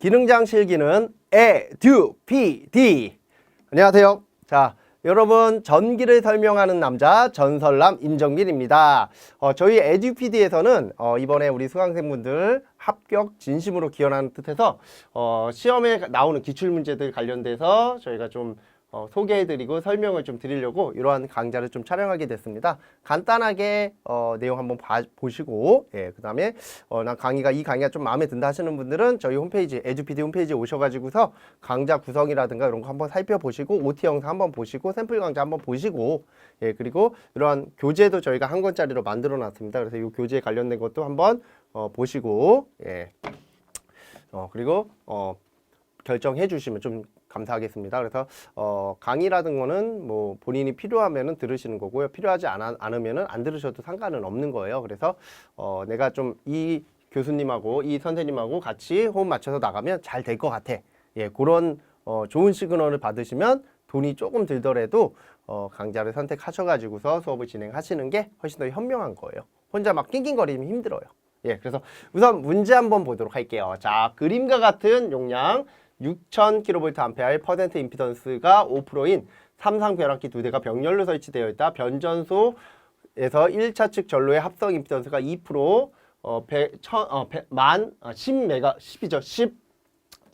기능장 실기는 에듀피디. 안녕하세요. 자, 여러분 전기를 설명하는 남자 전설남 임정민입니다. 저희 에듀피디에서는 이번에 우리 수강생분들 합격 진심으로 기원하는 뜻에서 시험에 나오는 기출문제들 관련돼서 저희가 좀 소개해드리고 설명을 좀 드리려고 이러한 강좌를 좀 촬영하게 됐습니다. 간단하게 내용 한번 보시고 그 다음에 이 강의가 좀 마음에 든다 하시는 분들은 저희 홈페이지 에듀피디 홈페이지에 오셔가지고서 강좌 구성이라든가 이런 거 한번 살펴보시고 OT 영상 한번 보시고 샘플 강좌 한번 보시고 그리고 이러한 교재도 저희가 한 권짜리로 만들어 놨습니다. 그래서 이 교재에 관련된 것도 한번 보시고 그리고 결정해 주시면 좀 감사하겠습니다. 그래서 강의라든 거는 뭐 본인이 필요하면은 들으시는 거고요. 필요하지 않으면은 안 들으셔도 상관은 없는 거예요. 그래서 내가 좀 이 교수님하고 이 선생님하고 같이 호흡 맞춰서 나가면 잘 될 것 같아. 그런 좋은 시그널을 받으시면 돈이 조금 들더라도 강좌를 선택하셔가지고서 수업을 진행하시는 게 훨씬 더 현명한 거예요. 혼자 막 낑낑거리면 힘들어요. 그래서 우선 문제 한번 보도록 할게요. 자, 그림과 같은 용량 6000kVA의 퍼센트 임피던스가 5%인 삼상 변압기 2대가 병렬로 설치되어 있다. 변전소에서 1차 측 전로의 합성 임피던스가 2%,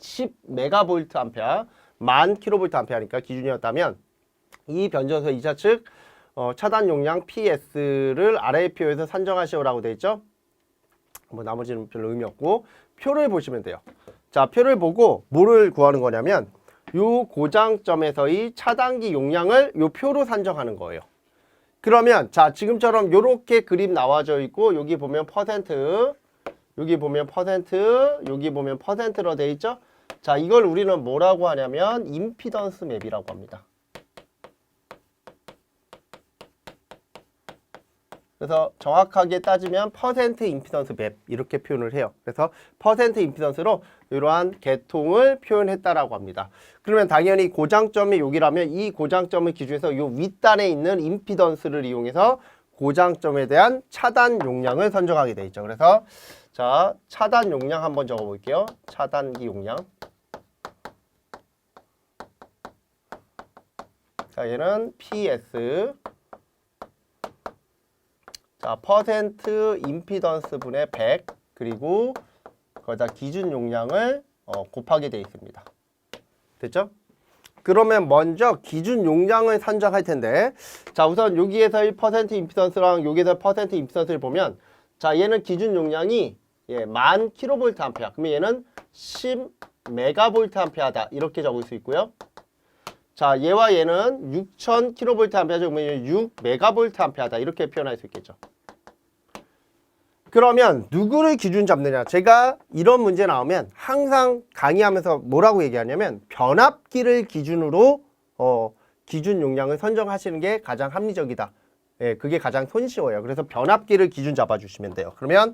10메가볼트 암페어, 1000kV 암페어니까 기준이었다면 이 변전소 2차 측 차단 용량 PS를 아래의 표에서 산정하시오라고 되어 있죠. 뭐 나머지는 별로 의미 없고 표를 보시면 돼요. 자, 표를 보고 뭐를 구하는 거냐면 요 고장점에서의 차단기 용량을 요 표로 산정하는 거예요. 그러면 자, 지금처럼 요렇게 그림 나와져 있고 여기 보면 퍼센트, 여기 보면 퍼센트, 여기 보면 퍼센트로 돼 있죠. 자, 이걸 우리는 뭐라고 하냐면 임피던스 맵이라고 합니다. 그래서 정확하게 따지면 퍼센트 임피던스 맵 이렇게 표현을 해요. 그래서 퍼센트 임피던스로 이러한 계통을 표현했다라고 합니다. 그러면 당연히 고장점이 여기라면 이 고장점을 기준해서 이 윗단에 있는 임피던스를 이용해서 고장점에 대한 차단 용량을 선정하게 돼 있죠. 그래서 자, 차단 용량 한번 적어 볼게요. 차단기 용량. 자, 얘는 PS. 자, 퍼센트 임피던스 분의 100 그리고 거기다 기준 용량을 곱하게 되어 있습니다. 됐죠? 그러면 먼저 기준 용량을 산정할 텐데 자, 우선 여기에서 1% 임피던스랑 여기에서 퍼센트 임피던스를 보면 자, 얘는 기준 용량이 1000kVA 그러면 얘는 10메가볼트 이렇게 적을 수 있고요. 자, 얘와 얘는 6000kVA 적으면 6메가볼트 이렇게 표현할 수 있겠죠. 그러면 누구를 기준 잡느냐? 제가 이런 문제 나오면 항상 강의하면서 뭐라고 얘기하냐면 변압기를 기준으로 기준 용량을 선정하시는 게 가장 합리적이다. 그게 가장 손쉬워요. 그래서 변압기를 기준 잡아주시면 돼요. 그러면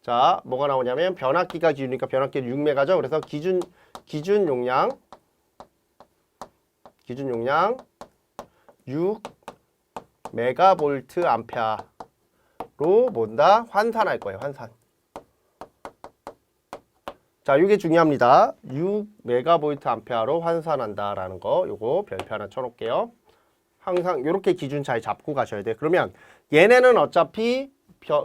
자, 뭐가 나오냐면 변압기가 기준이니까 변압기는 6메가죠. 그래서 기준 용량 6메가볼트 암페어로 뭔다? 환산할 거예요. 환산. 자, 이게 중요합니다. 6메가볼트 암페어로 환산한다라는 거 요거 별표 하나 쳐놓을게요. 항상 이렇게 기준 잘 잡고 가셔야 돼요. 그러면 얘네는 어차피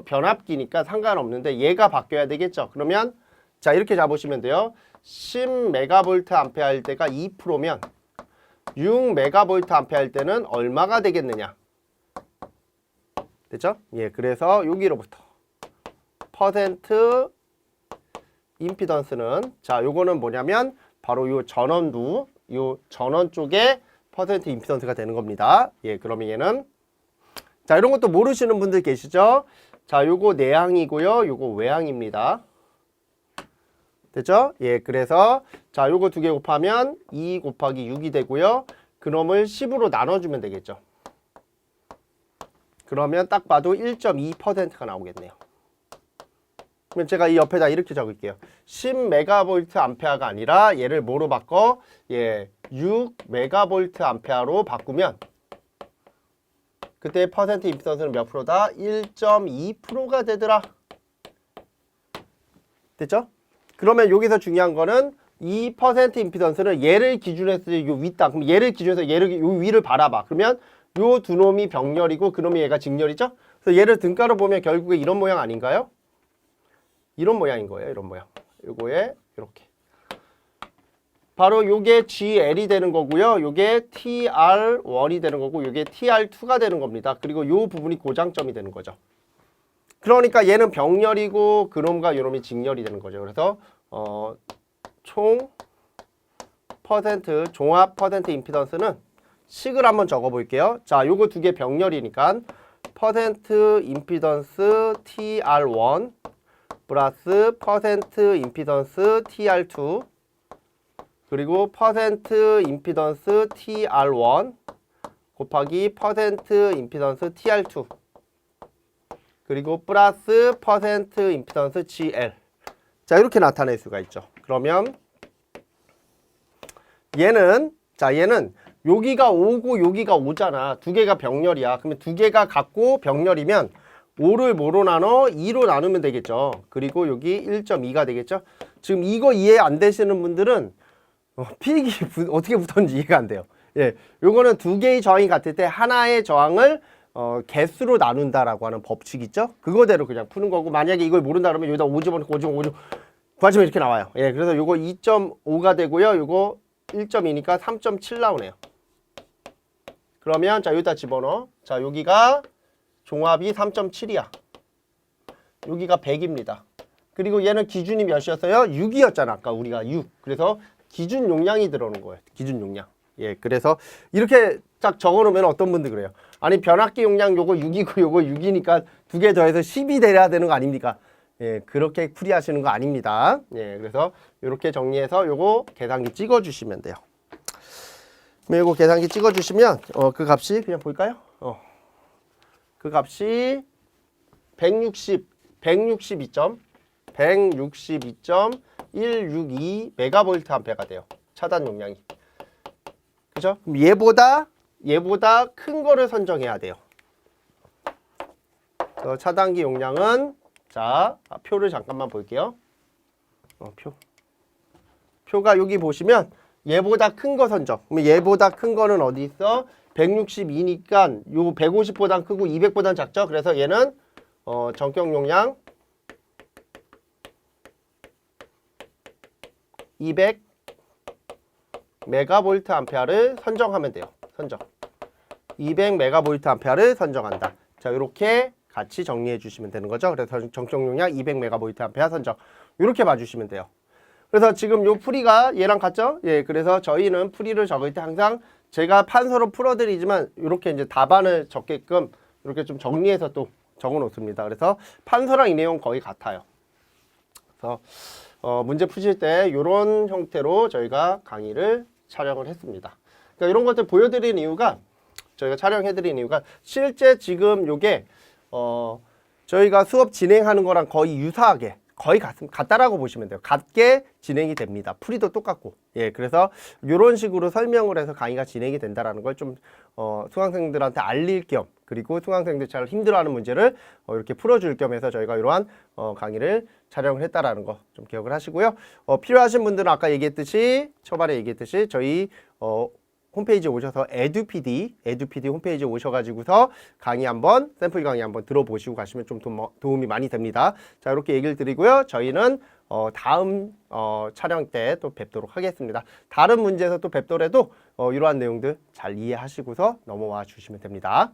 변압기니까 상관없는데 얘가 바뀌어야 되겠죠. 그러면 자, 이렇게 잡으시면 돼요. 10메가볼트 암페어 할 때가 2%면 6메가볼트 암페어 할 때는 얼마가 되겠느냐? 됐죠? 그래서 여기로부터 퍼센트 임피던스는 자, 요거는 뭐냐면 바로 요 전원부, 요 전원 쪽에 퍼센트 임피던스가 되는 겁니다. 그러면 얘는 자, 이런 것도 모르시는 분들 계시죠? 자, 요거 내항이고요. 요거 외항입니다. 됐죠? 그래서 자, 요거 두 개 곱하면 2 곱하기 6이 되고요. 그놈을 10으로 나눠주면 되겠죠. 그러면 딱 봐도 1.2%가 나오겠네요. 그럼 제가 이 옆에다 이렇게 적을게요. 10메가볼트 암페어가 아니라 얘를 뭐로 바꿔? 6메가볼트 암페어로 바꾸면 그때 퍼센트 임피던스는 몇 프로다? 1.2%가 되더라. 됐죠? 그러면 여기서 중요한 거는 이 퍼센트 임피던스는 얘를 기준으로 해서 요 윗다. 그럼 얘를 기준으로 해서 얘를 요 위를 바라봐. 그러면 요 두 놈이 병렬이고 그 놈이 얘가 직렬이죠? 그래서 얘를 등가로 보면 결국에 이런 모양 아닌가요? 이런 모양인 거예요. 이런 모양. 요거에 이렇게. 바로 요게 GL이 되는 거고요. 요게 TR1이 되는 거고 요게 TR2가 되는 겁니다. 그리고 요 부분이 고장점이 되는 거죠. 그러니까 얘는 병렬이고 그놈과 요놈이 직렬이 되는 거죠. 그래서 총 퍼센트 종합 퍼센트 임피던스는 식을 한번 적어 볼게요. 자, 요거 두 개 병렬이니까 퍼센트 임피던스 TR1 플러스 퍼센트 임피던스 TR2 그리고 퍼센트 임피던스 TR1 곱하기 퍼센트 임피던스 TR2 그리고 플러스 퍼센트 임피던스 GL. 자, 이렇게 나타낼 수가 있죠. 그러면 얘는 여기가 5고 여기가 5잖아. 두 개가 병렬이야. 그러면 두 개가 같고 병렬이면 5를 뭐로 나눠? 2로 나누면 되겠죠. 그리고 여기 1.2가 되겠죠. 지금 이거 이해 안 되시는 분들은 필기 어떻게 붙었는지 이해가 안 돼요. 예, 요거는 두 개의 저항이 같을 때 하나의 저항을 개수로 나눈다라고 하는 법칙 있죠? 그거대로 그냥 푸는 거고, 만약에 이걸 모른다 그러면 여기다 5 집어넣고 5 구하시면 이렇게 나와요. 예, 그래서 요거 2.5가 되고요. 요거 1.2니까 3.7 나오네요. 그러면 자, 여기다 집어넣어. 자, 여기가 종합이 3.7이야. 여기가 100입니다. 그리고 얘는 기준이 몇이었어요? 6이었잖아. 아까 우리가 6. 그래서 기준 용량이 들어오는 거예요. 기준 용량. 예, 그래서 이렇게 딱 적어놓으면 어떤 분들 그래요. 아니, 변압기 용량 요거 6이고 요거 6이니까 두 개 더해서 10이 돼야 되는 거 아닙니까? 예, 그렇게 풀이하시는 거 아닙니다. 예, 그래서 이렇게 정리해서 요거 계산기 찍어주시면 돼요. 그럼 요거 계산기 찍어주시면 그 값이 그냥 볼까요? 그 값이 162.162 메가볼트 암페어가 돼요. 차단 용량이. 그죠? 그럼 얘보다 큰 거를 선정해야 돼요. 차단기 용량은 자, 표를 잠깐만 볼게요. 표가 여기 보시면 얘보다 큰 거 선정. 그럼 얘보다 큰 거는 어디 있어? 162니까 요 150보단 크고 200보단 작죠? 그래서 얘는 전격 용량 200 메가볼트 암페어를 선정하면 돼요. 선정. 200 메가볼트 암페어를 선정한다. 자, 이렇게 같이 정리해 주시면 되는 거죠. 그래서 전격 용량 200 메가볼트 암페어 선정. 이렇게 봐주시면 돼요. 그래서 지금 요 풀이가 얘랑 같죠? 예, 그래서 저희는 풀이를 적을 때 항상 제가 판서로 풀어드리지만 이렇게 이제 답안을 적게끔 이렇게 좀 정리해서 또 적어 놓습니다. 그래서 판서랑 이 내용 거의 같아요. 그래서 문제 푸실 때 이런 형태로 저희가 강의를 촬영을 했습니다. 그러니까 이런 것들 보여드린 이유가 저희가 촬영해드린 이유가 실제 지금 요게 저희가 수업 진행하는 거랑 거의 유사하게 거의 같다라고 보시면 돼요. 같게 진행이 됩니다. 풀이도 똑같고. 예, 그래서 이런 식으로 설명을 해서 강의가 진행이 된다라는 걸 좀 수강생들한테 알릴 겸, 그리고 수강생들 잘 힘들어하는 문제를 이렇게 풀어줄 겸 해서 저희가 이러한 강의를 촬영을 했다라는 거 좀 기억을 하시고요. 필요하신 분들은 아까 얘기했듯이 초반에 얘기했듯이 저희 홈페이지에 오셔서 에듀피디 홈페이지에 오셔가지고서 강의 한번 샘플 강의 한번 들어보시고 가시면 좀 도움이 많이 됩니다. 자, 이렇게 얘기를 드리고요. 저희는 다음 촬영 때 또 뵙도록 하겠습니다. 다른 문제에서 또 뵙더라도 이러한 내용들 잘 이해하시고서 넘어와 주시면 됩니다.